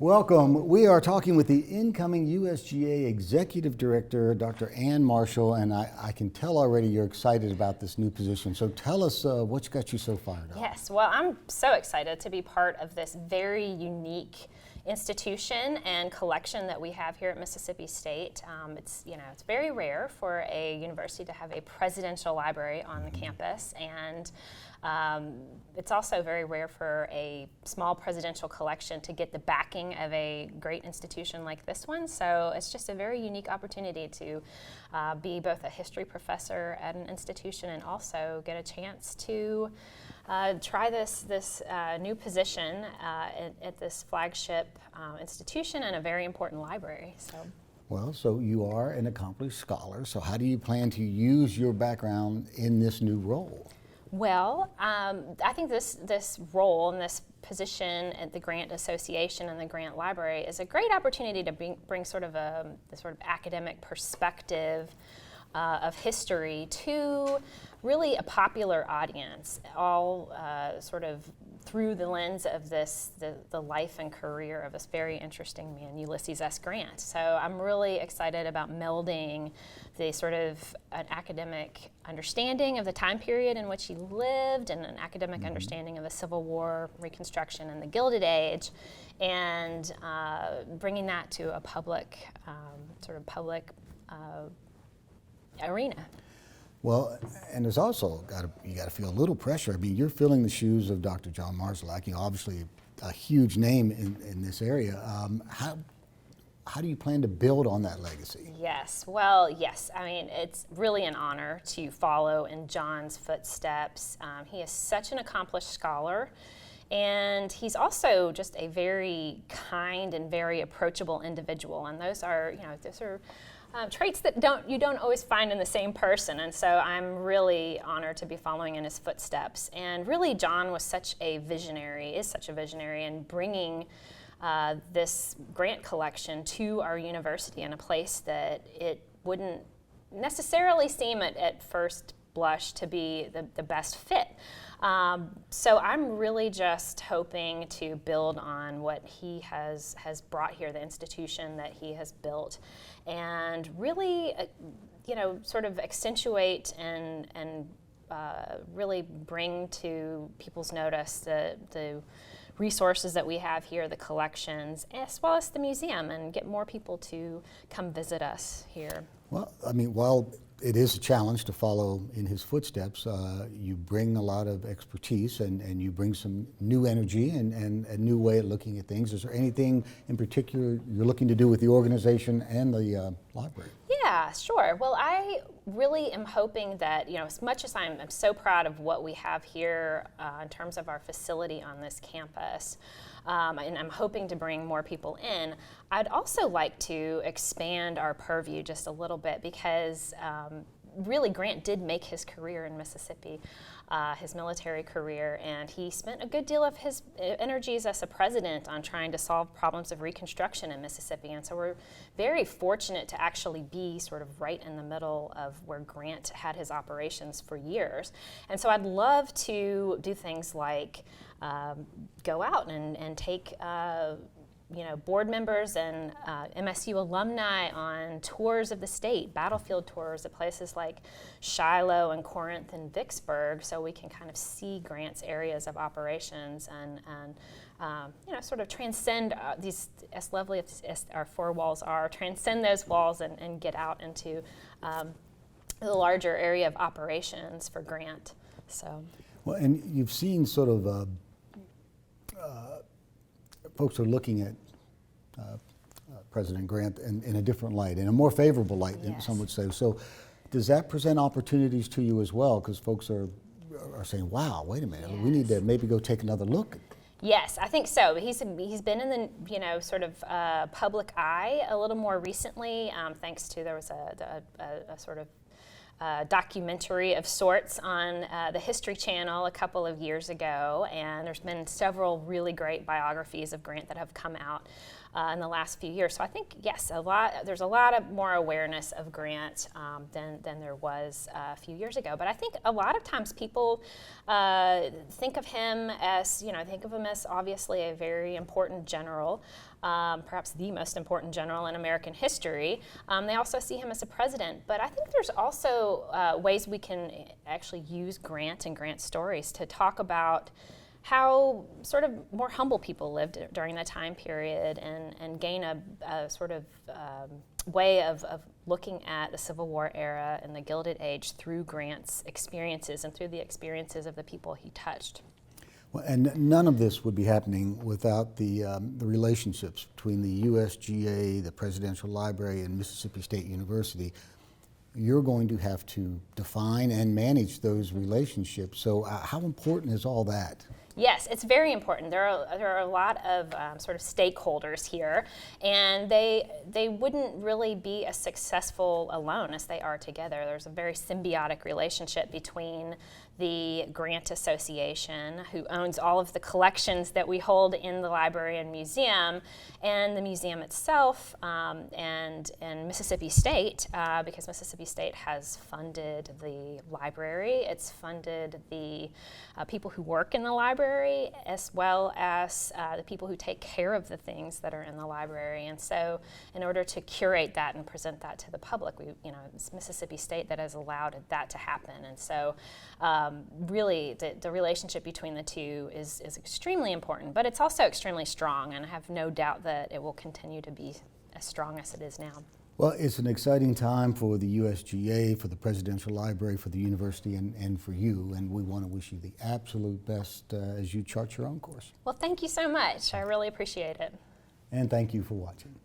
Welcome. We are talking with the incoming USGA Executive Director, Dr. Ann Marshall, and I can tell already you're excited about this new position. So tell us what's got you so fired up. Yes, well, I'm so excited to be part of this very unique institution and collection that we have here at Mississippi State. It's very rare for a university to have a presidential library on the campus, and it's also very rare for a small presidential collection to get the backing of a great institution like this one. So it's just a very unique opportunity to be both a history professor at an institution and also get a chance to try this new position at this flagship institution and a very important library. So you are an accomplished scholar. So how do you plan to use your background in this new role? Well, I think this role and this position at the Grant Association and the Grant Library is a great opportunity to bring sort of the sort of academic perspective of history to really a popular audience, all sort of through the lens of the life and career of this very interesting man, Ulysses S. Grant. So I'm really excited about melding the sort of an academic understanding of the time period in which he lived and an academic understanding of the Civil War, Reconstruction, and the Gilded Age, and bringing that to a public arena. Well, and there's also you got to feel a little pressure. I mean, you're filling the shoes of Dr. John Marszalek, obviously a huge name in this area. How do you plan to build on that legacy? Yes, well, yes. I mean, it's really an honor to follow in John's footsteps. He is such an accomplished scholar, and he's also just a very kind and very approachable individual. And those are traits that you don't always find in the same person, and so I'm really honored to be following in his footsteps. And really, John was such a visionary, in bringing this Grant collection to our university in a place that it wouldn't necessarily seem at first blush to be the best fit. So I'm really just hoping to build on what he has brought here, the institution that he has built, and really, sort of accentuate and really bring to people's notice the resources that we have here, the collections, as well as the museum, and get more people to come visit us here. Well, I mean, while it is a challenge to follow in his footsteps, you bring a lot of expertise and you bring some new energy and a new way of looking at things. Is there anything in particular you're looking to do with the organization and the library? Yeah, sure. Well, I really am hoping that, as much as I'm so proud of what we have here in terms of our facility on this campus, and I'm hoping to bring more people in, I'd also like to expand our purview just a little bit because really Grant did make his career in Mississippi, his military career, and he spent a good deal of his energies as a president on trying to solve problems of Reconstruction in Mississippi. And so we're very fortunate to actually be sort of right in the middle of where Grant had his operations for years. And so I'd love to do things like go out and take board members and MSU alumni on tours of the state, battlefield tours at places like Shiloh and Corinth and Vicksburg, so we can kind of see Grant's areas of operations and sort of transcend these, as lovely as our four walls are, transcend those walls and get out into the larger area of operations for Grant. So. Well, and you've seen sort of folks are looking at President Grant in a different light, in a more favorable light, than some would say. So does that present opportunities to you as well? Because folks are saying, wow, wait a minute, we need to maybe go take another look. Yes, I think so. He's been in the sort of public eye a little more recently, thanks to there was a sort of documentary of sorts on the History Channel a couple of years ago, and there's been several really great biographies of Grant that have come out in the last few years. So I think, yes, there's a lot of more awareness of Grant than there was a few years ago. But I think a lot of times people think of him as, obviously a very important general, perhaps the most important general in American history. They also see him as a president. But I think there's also ways we can actually use Grant and Grant's stories to talk about how sort of more humble people lived during that time period and gain a sort of way of looking at the Civil War era and the Gilded Age through Grant's experiences and through the experiences of the people he touched. Well, and none of this would be happening without the relationships between the USGA, the Presidential Library, and Mississippi State University. You're going to have to define and manage those relationships. So how important is all that? Yes, it's very important. There are a lot of sort of stakeholders here, and they wouldn't really be as successful alone as they are together. There's a very symbiotic relationship between the Grant Association, who owns all of the collections that we hold in the library and museum, and the museum itself, and Mississippi State, because Mississippi State has funded the library. It's funded the people who work in the library, as well as the people who take care of the things that are in the library. And so in order to curate that and present that to the public, it's Mississippi State that has allowed that to happen. And so really the relationship between the two is extremely important, but it's also extremely strong, and I have no doubt that it will continue to be as strong as it is now. Well, it's an exciting time for the USGA, for the Presidential Library, for the university, and for you, and we want to wish you the absolute best as you chart your own course. Well, thank you so much. I really appreciate it. And thank you for watching.